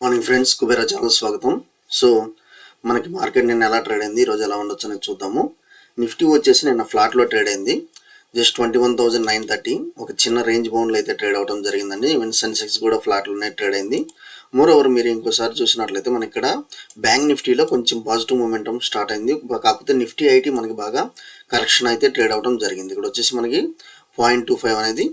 Morning friends, Kubera channel స్వాగతం. So మనకి market నిన్న ఎలా ట్రేడ్ అయింది, ఈరోజు ఎలా ఉండొచ్చు అనేది చూద్దాము. నిఫ్టీ వచ్చేసి నిన్న ఫ్లాట్లో ట్రేడ్ అయింది. జస్ట్ 21,930 ఒక చిన్న రేంజ్ బౌండ్లో అయితే ట్రేడ్ అవడం జరిగిందండి. ఈవెన్ సెన్సెక్స్ కూడా ఫ్లాట్లోనే ట్రేడ్ అయింది. మోర్ ఓవర్ మీరు ఇంకోసారి చూసినట్లయితే మనకి ఇక్కడ బ్యాంక్ నిఫ్టీలో కొంచెం పాజిటివ్ మూమెంటం స్టార్ట్ అయింది. కాకపోతే నిఫ్టీ ఐటీ మనకి బాగా కరెక్షన్ అయితే ట్రేడ్ అవడం జరిగింది. ఇక్కడ వచ్చేసి మనకి 0.25 అనేది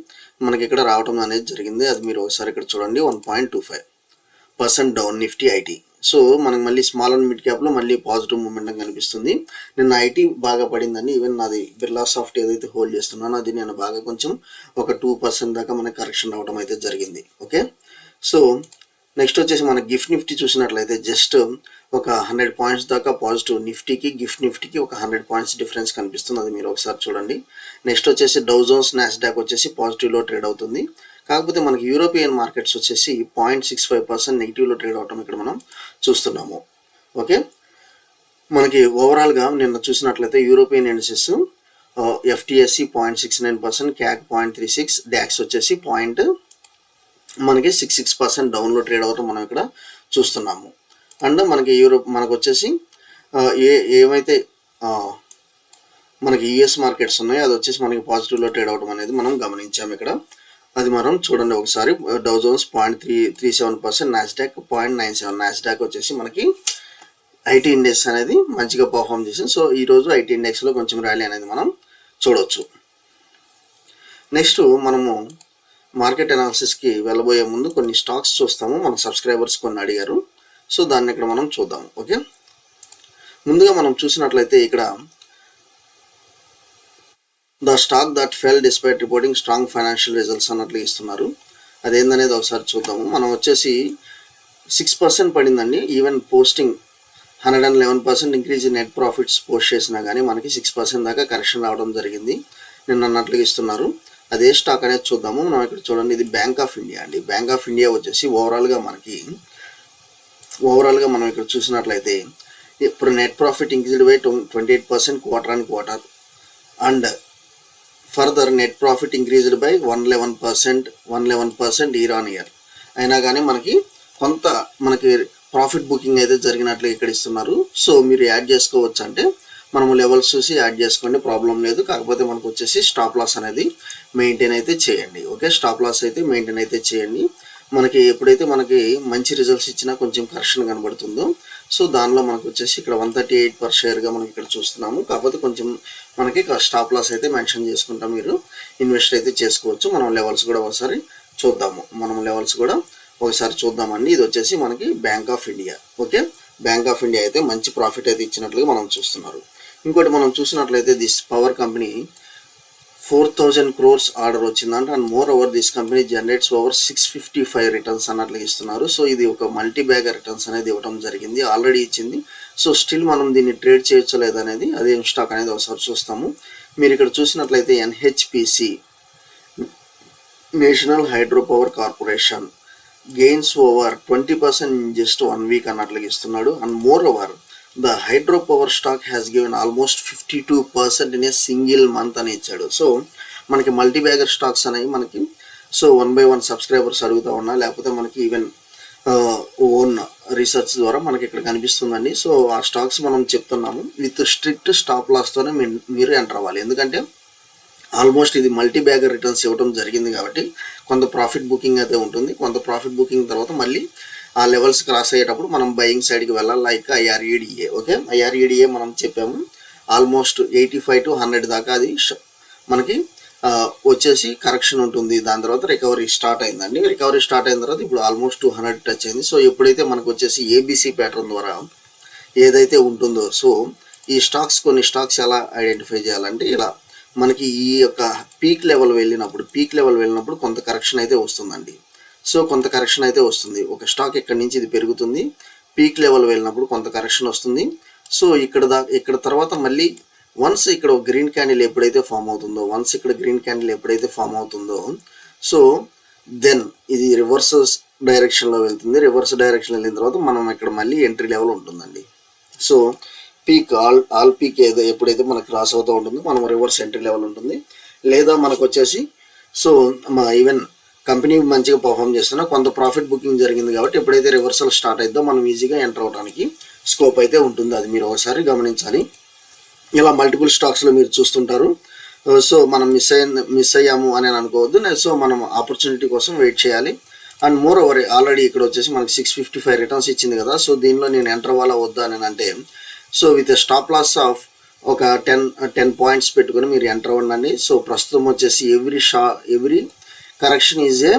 మనకి ఇక్కడ రావడం అనేది జరిగింది. అది మీరు ఒకసారి ఇక్కడ చూడండి, 1.25% డౌన్ నిఫ్టీ ఐటీ. సో మనకి మళ్ళీ స్మాల్ అండ్ మిడ్ క్యాప్లో మళ్ళీ పాజిటివ్ మూమెంటం కనిపిస్తుంది. నిన్న ఐటీ బాగా పడిందండి. ఈవెన్ నాది బిర్లా సాఫ్ట్ ఏదైతే హోల్డ్ చేస్తున్నానో అది నేను బాగా కొంచెం ఒక 2% దాకా మనకి కరెక్షన్ రావడం అయితే జరిగింది. ఓకే, సో నెక్స్ట్ వచ్చేసి మన గిఫ్ట్ నిఫ్టీ చూసినట్లయితే జస్ట్ ఒక 100 పాయింట్స్ దాకా పాజిటివ్ నిఫ్టీకి గిఫ్ట్ నిఫ్టీకి ఒక 100 పాయింట్స్ డిఫరెన్స్ కనిపిస్తుంది. అది మీరు ఒకసారి చూడండి. నెక్స్ట్ వచ్చేసి డౌ జోన్స్ నాస్డాక్ వచ్చేసి పాజిటివ్లో ట్రేడ్ అవుతుంది. కాకపోతే మనకి యూరోపియన్ మార్కెట్స్ వచ్చేసి 0.65% నెగిటివ్లో ట్రేడ్ అవటం ఇక్కడ మనం చూస్తున్నాము. ఓకే, మనకి ఓవరాల్గా నిన్న చూసినట్లయితే యూరోపియన్ ఇండిసెస్ ఎఫ్టిఎస్సి 0.69%, క్యాక్ 0.36, డాక్స్ వచ్చేసి మనకి 66% డౌన్లో ట్రేడ్ అవటం మనం ఇక్కడ చూస్తున్నాము. అండ్ మనకి మనకు వచ్చేసి ఏమైతే మనకి యుఎస్ మార్కెట్స్ ఉన్నాయో అది వచ్చేసి మనకి పాజిటివ్లో ట్రేడ్ అవడం అనేది మనం గమనించాము ఇక్కడ. అది మనం చూడండి ఒకసారి. డౌ జోన్స్ 0.37%, నాస్డాక్ 0.97. నాస్డాక్ వచ్చేసి మనకి ఐటీ ఇండెక్స్ అనేది మంచిగా పర్ఫామ్ చేసింది. సో ఈరోజు ఐటీ ఇండెక్స్లో కొంచెం ర్యాలీ అనేది మనం చూడవచ్చు. నెక్స్ట్ మనము మార్కెట్ అనాలిసిస్కి వెళ్ళబోయే ముందు కొన్ని స్టాక్స్ చూస్తాము. మన సబ్స్క్రైబర్స్ కొన్ని అడిగారు, సో దాన్ని ఇక్కడ మనం చూద్దాము. ఓకే, ముందుగా మనం చూసినట్లయితే ఇక్కడ the stock that fell despite reporting strong financial results అన్నట్లు ఇస్తున్నారు. అదేందనేది ఒకసారి చూద్దాము. మనం వచ్చేసి 6% పడిందండి. Even posting 111% increase in net profits post చేసినా కానీ మనకి 6% దాకా కరెక్షన్ రావడం జరిగింది నిన్న అన్నట్లుగా ఇస్తున్నారు. అదే స్టాక్ అనేది చూద్దాము. మనం ఇక్కడ చూడండి, ఇది బ్యాంక్ ఆఫ్ ఇండియా అండి. బ్యాంక్ ఆఫ్ ఇండియా వచ్చేసి ఓవరాల్గా మనం ఇక్కడ చూసినట్లయితే ఇప్పుడు net profit increased by 28% quarter and quarter, and further net profit increased by 111% year on year. అయినా కానీ మనకి కొంత ప్రాఫిట్ బుకింగ్ అయితే జరిగినట్లు ఇక్కడ ఇస్తున్నారు. సో మీరు యాడ్ చేసుకోవచ్చు అంటే మనము లెవెల్స్ చూసి యాడ్ చేసుకోండి, ప్రాబ్లం లేదు. కాకపోతే మనకు వచ్చేసి స్టాప్ లాస్ అనేది మెయింటైన్ అయితే చేయండి. ఓకే, స్టాప్ లాస్ అయితే మెయింటైన్ అయితే చేయండి. మనకి ఎప్పుడైతే మనకి మంచి రిజల్ట్స్ ఇచ్చినా కొంచెం కరెక్షన్ కనబడుతుందో, సో దానిలో మనకు వచ్చేసి ఇక్కడ 138 per షేర్గా మనకి ఇక్కడ చూస్తున్నాము. కాకపోతే కొంచెం మనకి స్టాప్ లాస్ అయితే మెన్షన్ చేసుకుంటాం, మీరు ఇన్వెస్ట్ అయితే చేసుకోవచ్చు. మనం లెవెల్స్ కూడా ఒకసారి చూద్దామండి. ఇది వచ్చేసి మనకి bank of India. Okay, bank of India అయితే మంచి ప్రాఫిట్ అయితే ఇచ్చినట్లుగా మనం చూస్తున్నారు. ఇంకోటి మనం చూసినట్లయితే this power company 4,000 crores order వచ్చిందంట. And more over this company generates over 655 returns అన్నట్లు ఇస్తున్నారు. సో ఇది ఒక మల్టీ బ్యాగర్ రిటర్న్స్ అనేది ఇవ్వడం జరిగింది, ఆల్రెడీ ఇచ్చింది. సో స్టిల్ మనం దీన్ని ట్రేడ్ చేయొచ్చు లేదనేది, అదే స్టాక్ అనేది ఒకసారి చూస్తాము. మీరు ఇక్కడ చూసినట్లయితే NHPC national hydro power corporation gains over 20% in just 1 week అన్నట్లుగా ఇస్తున్నాడు. And more over the hydro power stock has given almost 52% in a single month అని ఇచ్చాడు. సో మనకి మల్టీ బ్యాగర్ స్టాక్స్ అనేవి మనకి 1 by 1 సబ్స్క్రైబర్స్ అడుగుతూ ఉన్నా, లేకపోతే మనకి ఈవెన్ ఓన్ రీసెర్చ్ ద్వారా మనకి ఇక్కడ కనిపిస్తుందండి. సో ఆ స్టాక్స్ మనం చెప్తున్నాము విత్ స్ట్రిక్ట్ స్టాప్ లాస్తోనే మీరు ఎంటర్ అవ్వాలి. ఎందుకంటే ఆల్మోస్ట్ ఇది మల్టీ బ్యాగర్ రిటర్న్స్ ఇవ్వడం జరిగింది కాబట్టి కొంత ప్రాఫిట్ బుకింగ్ అయితే ఉంటుంది. కొంత ప్రాఫిట్ బుకింగ్ తర్వాత మళ్ళీ ఆ లెవెల్స్ క్రాస్ అయ్యేటప్పుడు మనం బయింగ్ సైడ్కి వెళ్ళాలి, లైక్ ఐఆర్ఈడిఏ. ఓకే, ఐఆర్ఈడిఏ మనం చెప్పాము ఆల్మోస్ట్ 85 to 100 దాకా అది మనకి వచ్చేసి కరెక్షన్ ఉంటుంది. దాని తర్వాత రికవరీ స్టార్ట్ అయిందండి. రికవరీ స్టార్ట్ అయిన తర్వాత ఇప్పుడు ఆల్మోస్ట్ 200 టచ్ అయింది. సో ఎప్పుడైతే మనకు వచ్చేసి ఏబిసి ప్యాటర్న్ ద్వారా ఏదైతే ఉంటుందో, సో ఈ కొన్ని స్టాక్స్ ఎలా ఐడెంటిఫై చేయాలంటే ఇలా మనకి ఈ యొక్క పీక్ లెవెల్ వెళ్ళినప్పుడు కొంత కరెక్షన్ అయితే వస్తుందండి. సో కొంత కరెక్షన్ అయితే వస్తుంది. ఒక స్టాక్ ఎక్కడి నుంచి ఇది పెరుగుతుంది, పీక్ లెవెల్ వెళ్ళినప్పుడు కొంత కరెక్షన్ వస్తుంది. సో ఇక్కడ తర్వాత మళ్ళీ వన్స్ ఇక్కడ గ్రీన్ క్యాండిల్ ఎప్పుడైతే ఫామ్ అవుతుందో సో దెన్ ఇది రివర్స్ డైరెక్షన్లో వెళ్తుంది. రివర్స్ డైరెక్షన్ వెళ్ళిన తర్వాత మనం ఇక్కడ మళ్ళీ ఎంట్రీ లెవెల్ ఉంటుందండి. సో పీక్ ఆల్ పీక్ ఎప్పుడైతే మనకు క్రాస్ అవుతూ ఉంటుందో మనం రివర్స్ ఎంట్రీ లెవెల్ ఉంటుంది. లేదా మనకు వచ్చేసి సో ఈవెన్ కంపెనీ మంచిగా పర్ఫామ్ చేస్తున్నా, కొంత ప్రాఫిట్ బుకింగ్ జరిగింది కాబట్టి ఎప్పుడైతే రివర్సల్ స్టార్ట్ అయిద్దో మనం ఈజీగా ఎంటర్ అవడానికి స్కోప్ అయితే ఉంటుంది. అది మీరు ఒకసారి గమనించాలి. ఇలా మల్టిపుల్ స్టాక్స్లో మీరు చూస్తుంటారు. సో మనం మిస్ అయ్యాము అని అనుకోవద్దు. సో మనం ఆపర్చునిటీ కోసం వెయిట్ చేయాలి. అండ్ మోర్ ఓవర్ ఆల్రెడీ ఇక్కడ వచ్చేసి మనకి 655 రిటర్న్స్ ఇచ్చింది కదా. సో దీనిలో నేను ఎంటర్ అవ్వాలా వద్దా అని అంటే, so with stop loss of ఒక 10 పాయింట్స్ పెట్టుకొని మీరు ఎంటర్ అవ్వండి. సో ప్రస్తుతం వచ్చేసి every correction is a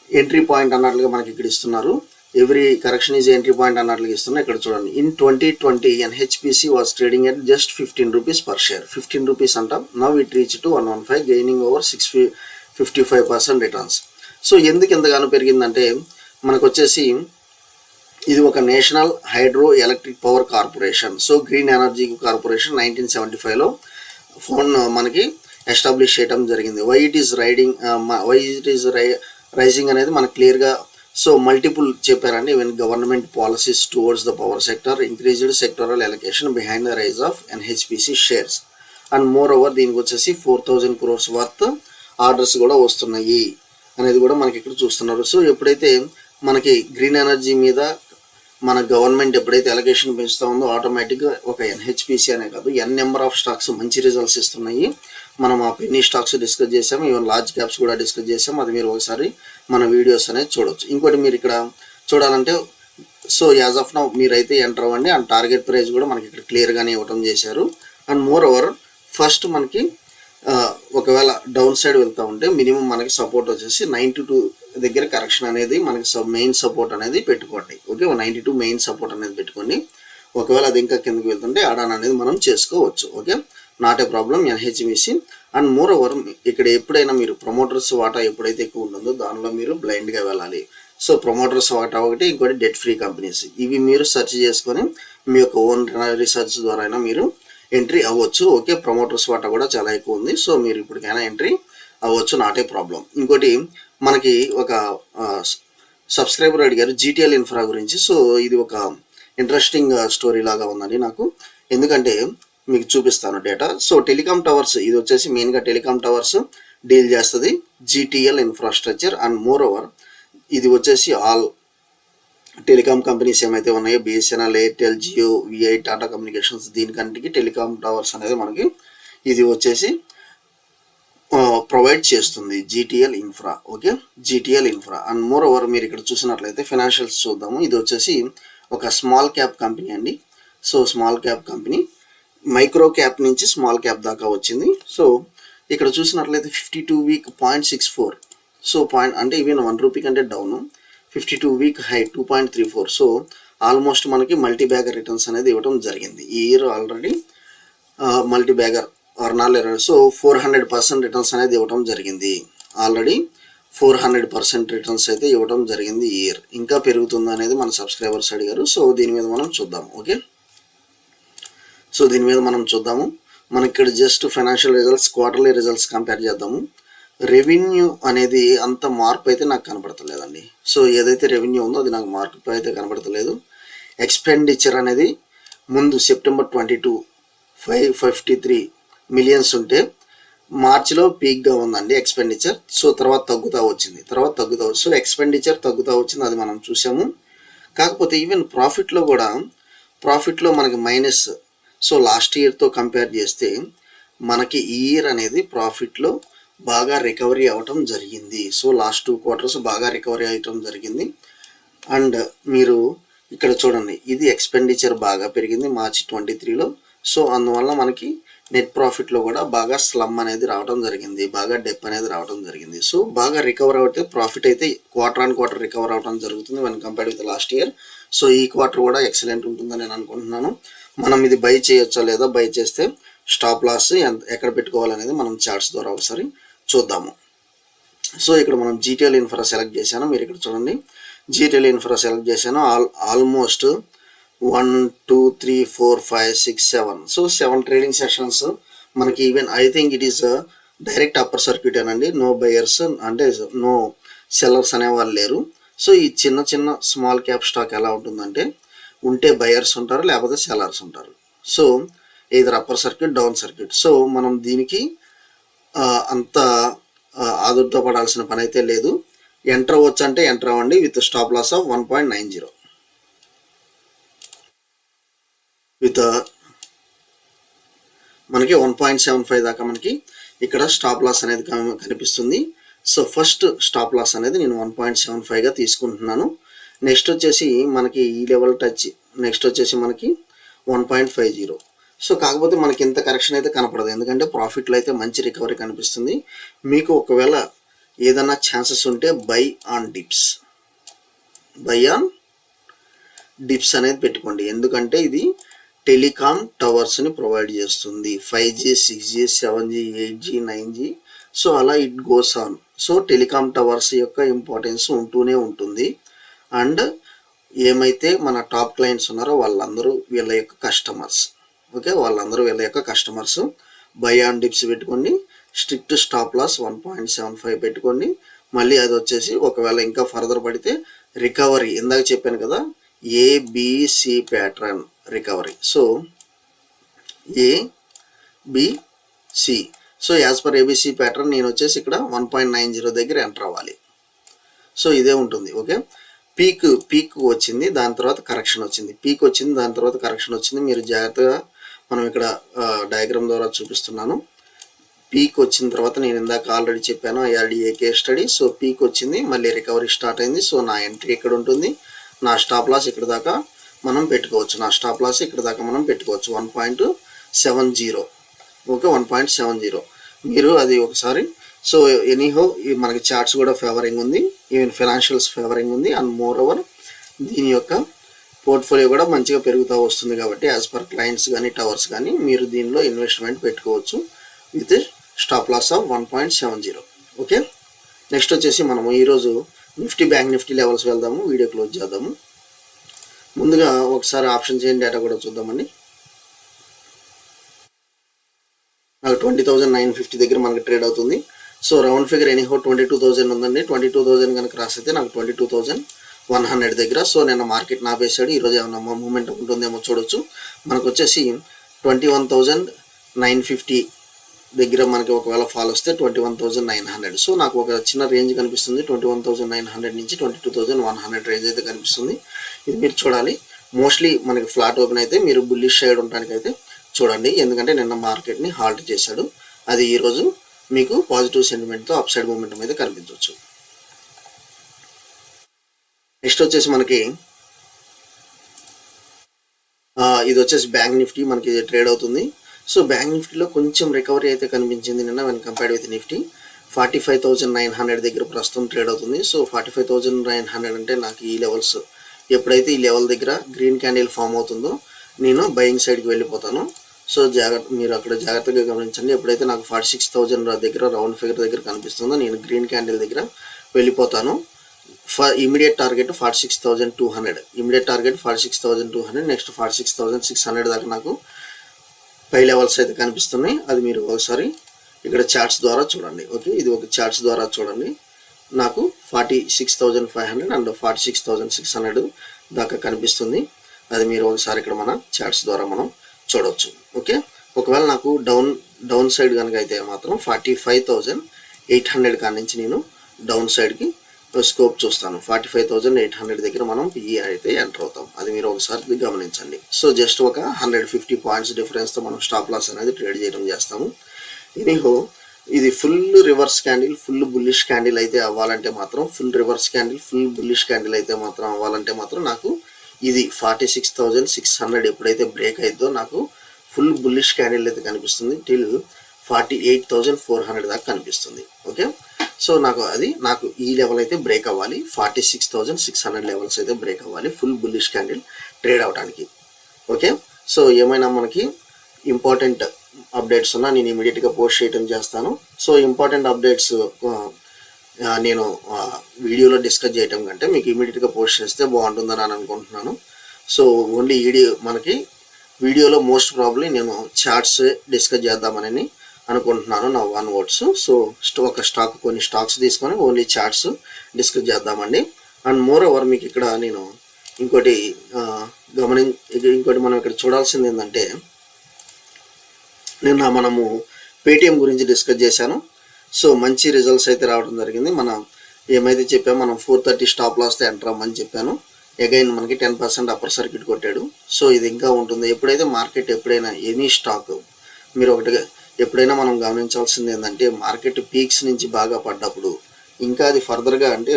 entry point అన్నట్లుగా మనకి ఇక్కడ ఇస్తున్నారు. Every correction is entry point అన్నట్లుగా ఇస్తున్నారు. ఇక్కడ చూడండి, in 2020 NHPC was trading at just 15 rupees per share. 15 rupees అంటాం. Now it reach to 115 gaining over 655% returns. So ఎందుకు ఎంతగానో పెరిగిందంటే, మనకు వచ్చేసి ఇది ఒక national hydro electric power corporation. So green energy corporation 1975లో మనకి ఎస్టాబ్లిష్ చేయడం జరిగింది. వై ఇట్ ఈస్ రైజింగ్ అనేది మనకు క్లియర్గా సో మల్టిపుల్ చెప్పారండి. Even government policies towards the power sector, increased sectoral allocation behind the rise of NHPC shares. And more over దీనికి వచ్చేసి 4000 crores వర్త్ ఆర్డర్స్ కూడా వస్తున్నాయి అనేది కూడా మనకి ఇక్కడ చూస్తున్నారు. సో ఎప్పుడైతే మనకి గ్రీన్ ఎనర్జీ మీద మన గవర్నమెంట్ ఎప్పుడైతే ఎలకేషన్ పెంచుతూ ఉందో, ఆటోమేటిక్గా ఒక ఎన్హెచ్పిసి అనే కాదు నెంబర్ ఆఫ్ స్టాక్స్ మంచి రిజల్ట్స్ ఇస్తున్నాయి. మనం ఆ పెన్నీ స్టాక్స్ డిస్కస్ చేసాము, ఈవెన్ లార్జ్ క్యాప్స్ కూడా డిస్కస్ చేసాము. అది మీరు ఒకసారి మన వీడియోస్ అనేది చూడవచ్చు. ఇంకోటి మీరు ఇక్కడ చూడాలంటే, సో యాజ్ ఆఫ్ నౌ మీరైతే ఎంటర్ అవ్వండి. అండ్ టార్గెట్ ప్రైస్ కూడా మనకి ఇక్కడ క్లియర్గానే ఇవ్వడం చేశారు. అండ్ మోర్ ఓవర్ ఫస్ట్ మనకి ఒకవేళ డౌన్ సైడ్ వెళ్తూ ఉంటే మినిమం మనకి సపోర్ట్ వచ్చేసి 92 దగ్గర కరెక్షన్ అనేది మనకి మెయిన్ సపోర్ట్ అనేది పెట్టుకోండి. ఓకే, 92 మెయిన్ సపోర్ట్ అనేది పెట్టుకోండి. ఒకవేళ అది ఇంకా కిందకి వెళ్తుంటే అడాన్ అనేది మనం చేసుకోవచ్చు. Okay, not a problem NHPC. And more over ఇక్కడ ఎప్పుడైనా మీరు ప్రమోటర్స్ వాటా ఎప్పుడైతే ఎక్కువ ఉంటుందో దానిలో మీరు బ్లైండ్గా వెళ్ళాలి. సో ప్రమోటర్స్ వాటా ఒకటి, ఇంకోటి డెట్ ఫ్రీ కంపెనీస్. ఇవి మీరు సెర్చ్ చేసుకొని మీ యొక్క ఓన్ రీసెర్చ్ ద్వారా అయినా మీరు ఎంట్రీ అవ్వచ్చు. ఓకే, ప్రమోటర్స్ వాటా కూడా చాలా ఎక్కువ ఉంది. సో మీరు ఇప్పటికైనా ఎంట్రీ అవ్వచ్చు, నాట్ ఏ ప్రాబ్లం. ఇంకోటి మనకి ఒక సబ్స్క్రైబర్ అడిగారు జీటీఎల్ ఇన్ఫ్రా గురించి. సో ఇది ఒక ఇంట్రెస్టింగ్ స్టోరీ లాగా ఉందండి నాకు, ఎందుకంటే మీకు చూపిస్తాను డేటా. సో టెలికామ్ టవర్స్, ఇది వచ్చేసి మెయిన్గా టెలికామ్ టవర్స్ డీల్ చేస్తుంది GTL infrastructure. And more over ఇది వచ్చేసి ఆల్ టెలికామ్ కంపెనీస్ ఏమైతే ఉన్నాయో, BSNL, Airtel, Jio, Vi, Tata communications, దీనికంటికి టెలికామ్ టవర్స్ అనేది మనకి ఇది వచ్చేసి ప్రొవైడ్ చేస్తుంది GTL infra. Okay, GTL infra. And more over మీరు ఇక్కడ చూసినట్లయితే ఫైనాన్షియల్స్ చూద్దాము. ఇది వచ్చేసి ఒక స్మాల్ క్యాప్ కంపెనీ అండి. So small cap company, micro cap నుంచి స్మాల్ క్యాప్ దాకా వచ్చింది. సో ఇక్కడ చూసినట్లయితే 52 వీక్ 0.64. సో పాయింట్ అంటే ఈవెన్ 1 రూపీ కంటే down, 52 week high 2.34. So almost మనకి మల్టీ బ్యాగర్ రిటర్న్స్ అనేది ఇవ్వడం జరిగింది ఈ year. Already multi bagger so 400% returns అనేది ఇవ్వడం జరిగింది. ఆల్రెడీ 400% రిటర్న్స్ అయితే ఇవ్వడం జరిగింది ఈ ఇయర్. ఇంకా పెరుగుతుంది అనేది మన సబ్స్క్రైబర్స్ అడిగారు. సో దీని మీద మనం చూద్దాం. ఓకే, సో దీని మీద మనం చూద్దాము. మనకి ఇక్కడ just financial results, quarterly results compare చేద్దాము. రెవెన్యూ అనేది అంత మార్పు అయితే నాకు కనబడతలేదండి. సో ఏదైతే రెవెన్యూ ఉందో అది నాకు మార్పు అయితే కనబడతలేదు. ఎక్స్పెండిచర్ అనేది ముందు సెప్టెంబర్ 22 553 మిలియన్స్ ఉంటే మార్చిలో పీక్గా ఉందండి ఎక్స్పెండిచర్. సో తర్వాత తగ్గుతూ వచ్చింది. సో ఎక్స్పెండిచర్ తగ్గుతూ వచ్చింది, అది మనం చూసాము. కాకపోతే ఈవెన్ ప్రాఫిట్లో మనకి మైనస్. సో లాస్ట్ ఇయర్తో కంపేర్ చేస్తే మనకి ఈ ఇయర్ అనేది ప్రాఫిట్లో బాగా రికవరీ అవ్వటం జరిగింది. సో లాస్ట్ 2 quarters బాగా రికవరీ అవ్వటం జరిగింది. అండ్ మీరు ఇక్కడ చూడండి, ఇది ఎక్స్పెండిచర్ బాగా పెరిగింది March 23లో. సో అందువల్ల మనకి నెట్ ప్రాఫిట్లో కూడా బాగా స్లమ్ అనేది రావడం జరిగింది, బాగా డెప్ అనేది రావడం జరిగింది. సో బాగా రికవర్ అవుతే ప్రాఫిట్ అయితే క్వార్టర్ రికవర్ అవడం జరుగుతుంది when compared with last year. So ఈ క్వార్టర్ కూడా ఎక్సలెంట్ ఉంటుందని నేను అనుకుంటున్నాను. మనం ఇది బై చేయొచ్చా లేదా, బై చేస్తే స్టాప్ లాస్ ఎక్కడ పెట్టుకోవాలనేది మనం చార్ట్స్ ద్వారా ఒకసారి చూద్దాము. సో ఇక్కడ మనం జీటీఎల్ ఇన్ఫ్రా సెలెక్ట్ చేశాను. మీరు ఇక్కడ చూడండి, జీటీఎల్ ఇన్ఫ్రా సెలెక్ట్ చేశాను. ఆల్మోస్ట్ 1 2 3 4 5 6 7 సో 7 ట్రేడింగ్ సెషన్స్ మనకి. Even I think it is direct upper circuit అనండి. నో బయర్స్ అంటే నో సెల్లర్స్ అనేవాళ్ళు లేరు. సో ఈ చిన్న స్మాల్ క్యాప్ స్టాక్ ఎలా ఉంటుందంటే, ఉంటే బయర్స్ ఉంటారు, లేకపోతే సెల్లర్స్ ఉంటారు. So either upper circuit, down circuit. So మనం దీనికి అంత ఆదుర్తో పడాల్సిన పని అయితే లేదు. ఎంటర్ అవ్వచ్చు అంటే ఎంటర్ అవ్వండి with stop loss of 1.90 with మనకి 1.75 దాకా మనకి ఇక్కడ స్టాప్ లాస్ అనేది కనిపిస్తుంది. సో ఫస్ట్ స్టాప్ లాస్ అనేది నేను 1.75గా తీసుకుంటున్నాను. నెక్స్ట్ వచ్చేసి మనకి ఈ లెవెల్ టచ్, నెక్స్ట్ వచ్చేసి మనకి 1.50. సో కాకపోతే మనకి ఇంత కరెక్షన్ అయితే కనపడదు, ఎందుకంటే ప్రాఫిట్లో అయితే మంచి రికవరీ కనిపిస్తుంది. మీకు ఒకవేళ ఏదైనా ఛాన్సెస్ ఉంటే బై ఆన్ డిప్స్ అనేది పెట్టుకోండి, ఎందుకంటే ఇది టెలికామ్ టవర్స్ని ప్రొవైడ్ చేస్తుంది. 5G 6G 7G 8G 9G, so అలా it goes on. So telecom towers యొక్క ఇంపార్టెన్స్ ఉంటూనే ఉంటుంది. అండ్ ఏమైతే మన టాప్ క్లయింట్స్ ఉన్నారో వాళ్ళందరూ వీళ్ళ యొక్క కస్టమర్స్. ఓకే, వాళ్ళందరూ వీళ్ళ యొక్క కస్టమర్స్. బై ఆన్ డిప్స్ పెట్టుకోండి, స్ట్రిక్ట్ స్టాప్ లాస్ 1.75 పెట్టుకోండి. మళ్ళీ అది వచ్చేసి ఒకవేళ ఇంకా ఫర్దర్ పడితే రికవరీ, ఇందాక చెప్పాను కదా ABC pattern recovery. So ABC, so as per ABC pattern నేను వచ్చేసి ఇక్కడ 1.90 దగ్గర ఎంటర్ అవ్వాలి. సో ఇదే ఉంటుంది. ఓకే, పీక్ వచ్చింది, దాని తర్వాత కరెక్షన్ వచ్చింది, పీక్ వచ్చింది, దాని తర్వాత కరెక్షన్ వచ్చింది. మీరు జాగ్రత్తగా, మనం ఇక్కడ డయాగ్రామ్ ద్వారా చూపిస్తున్నాను. పీక్ వచ్చిన తర్వాత నేను ఇందాక ఆల్రెడీ చెప్పాను IRDA case study. So peak వచ్చింది, మళ్ళీ రికవరీ స్టార్ట్ అయింది. సో నా ఎంట్రీ ఇక్కడ ఉంటుంది, నా స్టాప్ లాస్ ఇక్కడ దాకా మనం పెట్టుకోవచ్చు. 1.70. ఓకే, 1.70 మీరు అది ఒకసారి. సో ఎనీహో మనకి చార్ట్స్ కూడా ఫేవరింగ్ ఉంది, ఈవెన్ ఫైనాన్షియల్స్ ఫేవరింగ్ ఉంది. అండ్ మోర్ ఓవర్ దీని యొక్క పోర్ట్ఫోలియో కూడా మంచిగా పెరుగుతూ వస్తుంది. కాబట్టి యాజ్ పర్ క్లయింట్స్ కానీ టవర్స్ కానీ మీరు దీనిలో ఇన్వెస్ట్మెంట్ పెట్టుకోవచ్చు with stop loss of 1.70. Okay, next వచ్చేసి మనము ఈరోజు బ్యాంక్ నిఫ్టీ లెవెల్స్ వెళ్దాము, వీడియో క్లోజ్ చేద్దాము. ముందుగా ఒకసారి ఆప్షన్ చైన్ డేటా కూడా చూద్దామండి. నాకు 20,950 దగ్గర మనకి ట్రేడ్ అవుతుంది. సో రౌండ్ ఫిగర్ ఎనీహో 22,000 ఉందండి. 22,000 కనుక రాస్తే నాకు 22,100 దగ్గర. సో నేను మార్కెట్ నాపేసాడు. ఈరోజు ఏమన్నా మూమెంట్ ఉంటుందేమో చూడొచ్చు. మనకు వచ్చేసి 21,950 దగ్గర మనకి ఒకవేళ ఫాల్ వస్తే 21,900. సో నాకు ఒక చిన్న రేంజ్ కనిపిస్తుంది, 21,900 నుంచి 22,100 రేంజ్ అయితే కనిపిస్తుంది. ఇది మీరు చూడాలి. మోస్ట్లీ మనకి ఫ్లాట్ ఓపెన్ అయితే మీరు బుల్లిష్ సైడ్ ఉండడానికి అయితే చూడండి, ఎందుకంటే నిన్న మార్కెట్ని హాల్ట్ చేశాడు. అది ఈరోజు మీకు పాజిటివ్ సెంటిమెంట్తో అప్ సైడ్ మూమెంట్ అయితే కనిపించవచ్చు. నెక్స్ట్ వచ్చేసి మనకి ఇది వచ్చేసి బ్యాంక్ నిఫ్టీ మనకి ట్రేడ్ అవుతుంది. సో బ్యాంక్ నిఫ్టీలో కొంచెం రికవరీ అయితే కనిపించింది నిన్న వెన్ కంపేర్డ్ విత్ నిఫ్టీ. 45,900 దగ్గర ప్రస్తుతం ట్రేడ్ అవుతుంది. సో 45,900 అంటే నాకు ఈ లెవెల్స్, ఎప్పుడైతే ఈ లెవెల్ దగ్గర గ్రీన్ క్యాండిల్ ఫామ్ అవుతుందో నేను బయింగ్ సైడ్కి వెళ్ళిపోతాను. సో మీరు అక్కడ జాగ్రత్తగా గమనించండి. ఎప్పుడైతే నాకు 46,000 దగ్గర రౌండ్ ఫిగర్ దగ్గర కనిపిస్తుందో నేను గ్రీన్ క్యాండిల్ దగ్గర వెళ్ళిపోతాను. Immediate target 46,200, immediate target 46,200, next 46,600 దాకా నాకు పై లెవెల్స్ అయితే కనిపిస్తున్నాయి. అది మీరు ఒకసారి ఇక్కడ చార్ట్స్ ద్వారా చూడండి. ఓకే, ఇది ఒక చార్ట్స్ ద్వారా చూడండి. నాకు 46,500 అండ్ 46,600 దాకా కనిపిస్తుంది. అది మీరు ఒకసారి ఇక్కడ మన చార్ట్స్ ద్వారా మనం చూడవచ్చు. ఓకే, ఒకవేళ నాకు డౌన్ సైడ్ కనుక అయితే మాత్రం 45,800 కాడి నుంచి నేను డౌన్ సైడ్కి స్కోప్ చూస్తాను. 45,800 దగ్గర మనం పిఈ అయితే ఎంటర్ అవుతాం. అది మీరు ఒకసారి గమనించండి. సో జస్ట్ ఒక 150 పాయింట్స్ డిఫరెన్స్తో మనం స్టాప్ లాస్ అనేది ట్రేడ్ చేయడం చేస్తాము. ఎనీహో ఇది full reverse candle, full bullish candle అయితే అవ్వాలంటే మాత్రం, full reverse candle, full bullish candle అయితే మాత్రం అవ్వాలంటే మాత్రం నాకు ఇది 46,600 ఎప్పుడైతే బ్రేక్ అయిద్దో నాకు ఫుల్ బుల్లిష్ క్యాండిల్ అయితే కనిపిస్తుంది. టిల్ 48,400 దాకా కనిపిస్తుంది. ఓకే, సో నాకు ఈ లెవెల్ అయితే బ్రేక్ అవ్వాలి, 46,600 లెవెల్స్ అయితే బ్రేక్ అవ్వాలి ఫుల్ బుల్లిష్ క్యాండిల్ ట్రేడ్ అవడానికి. ఓకే, సో ఏమైనా మనకి ఇంపార్టెంట్ అప్డేట్స్ ఉన్నా నేను ఇమీడియట్గా పోస్ట్ చేయడం చేస్తాను. సో ఇంపార్టెంట్ అప్డేట్స్ నేను వీడియోలో డిస్కస్ చేయటం కంటే మీకు ఇమీడియట్గా పోస్ట్ చేస్తే బాగుంటుందని అని అనుకుంటున్నాను. సో ఓన్లీ మనకి వీడియోలో మోస్ట్ ప్రాబ్లీ నేను చార్ట్స్ డిస్కస్ చేద్దామని అనుకుంటున్నాను నా వన్ వర్డ్స్. సో కొన్ని స్టాక్స్ తీసుకొని ఓన్లీ చార్ట్స్ డిస్కస్ చేద్దామండి. అండ్ మోర్ ఓవర్ మీకు ఇక్కడ నేను ఇంకోటి మనం ఇక్కడ చూడాల్సింది ఏంటంటే, నిన్న మనము పేటిఎం గురించి డిస్కస్ చేశాను. సో మంచి రిజల్ట్స్ అయితే రావడం జరిగింది. మన ఏమైతే చెప్పామో మనం 430 స్టాప్ లాస్తో ఎంటర్ అవ్వమని చెప్పాను. అగైన్ మనకి 10% అప్పర్ సర్క్యూట్ కొట్టాడు. సో ఇది ఇంకా ఉంటుంది. ఎప్పుడైతే మార్కెట్ ఎప్పుడైనా ఎనీ స్టాక్ మీరు ఒకటిగా ఎప్పుడైనా మనం గమనించాల్సింది ఏంటంటే మార్కెట్ పీక్స్ నుంచి బాగా పడ్డప్పుడు ఇంకా అది ఫర్దర్గా అంటే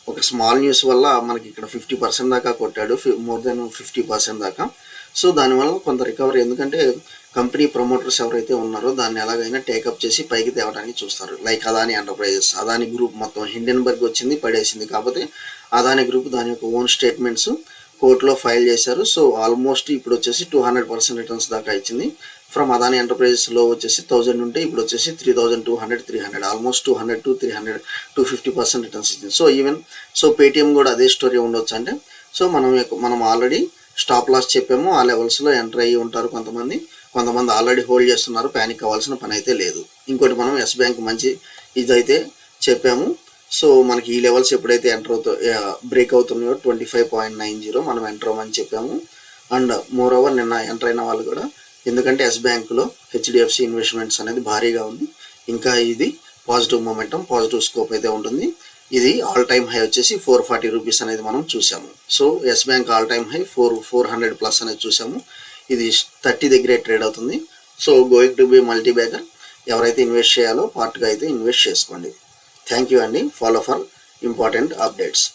ఒక స్మాల్ న్యూస్ వల్ల మనకి ఇక్కడ 50% దాకా కొట్టాడు, మోర్ దెన్ 50% దాకా. సో దానివల్ల కొంత రికవరీ, ఎందుకంటే కంపెనీ ప్రమోటర్స్ ఎవరైతే ఉన్నారో దాన్ని ఎలాగైనా టేకప్ చేసి పైకి తేవడానికి చూస్తారు. Like Adani enterprises, Adani group మొత్తం హిండెన్బర్గ్ వచ్చింది పడేసింది. కాకపోతే అదాని గ్రూప్ దాని యొక్క ఓన్ స్టేట్మెంట్స్ కోర్టులో ఫైల్ చేశారు. సో ఆల్మోస్ట్ ఇప్పుడు వచ్చేసి 200% రిటర్న్స్ దాకా ఇచ్చింది. ఫ్రమ్ అదాని ఎంటర్ప్రైజెస్లో వచ్చేసి 1000 ఉంటే ఇప్పుడు వచ్చేసి 3200, 300, ఆల్మోస్ట్ 200 to 300 250% రిటర్న్స్ ఇచ్చింది. సో ఈవెన్ పేటిఎం కూడా అదే స్టోరీ ఉండొచ్చు. అంటే సో మనం ఆల్రెడీ స్టాప్ లాస్ చెప్పాము, ఆ లెవెల్స్లో ఎంటర్ అయ్యి ఉంటారు కొంతమంది ఆల్రెడీ హోల్డ్ చేస్తున్నారు. ప్యానిక్ అవ్వాల్సిన పని అయితే లేదు. ఇంకోటి మనం ఎస్ బ్యాంక్ మంచి ఇదైతే చెప్పాము. సో మనకి ఈ లెవెల్స్ ఎప్పుడైతే బ్రేక్ అవుతున్నాయో 25.90 మనం ఎంటర్ అవ్వమని చెప్పాము. అండ్ మోర్ ఓవర్ నిన్న ఎంటర్ అయిన వాళ్ళు కూడా, ఎందుకంటే ఎస్ బ్యాంకులో హెచ్డిఎఫ్సి ఇన్వెస్ట్మెంట్స్ అనేది భారీగా ఉంది. ఇంకా ఇది పాజిటివ్ మొమెంటం, పాజిటివ్ స్కోప్ అయితే ఉంటుంది. ఇది ఆల్ టైమ్ హై వచ్చేసి 440 రూపీస్ అనేది మనం చూసాము. So Yes Bank all time high 400+ అనేది చూసాము. ఇది 30 దగ్గరే ట్రేడ్ అవుతుంది. So going to be multibagger. ఎవరైతే ఇన్వెస్ట్ చేయాలో పార్ట్గా అయితే ఇన్వెస్ట్ చేసుకోండి. థ్యాంక్ యూ అండి. Follow for important updates.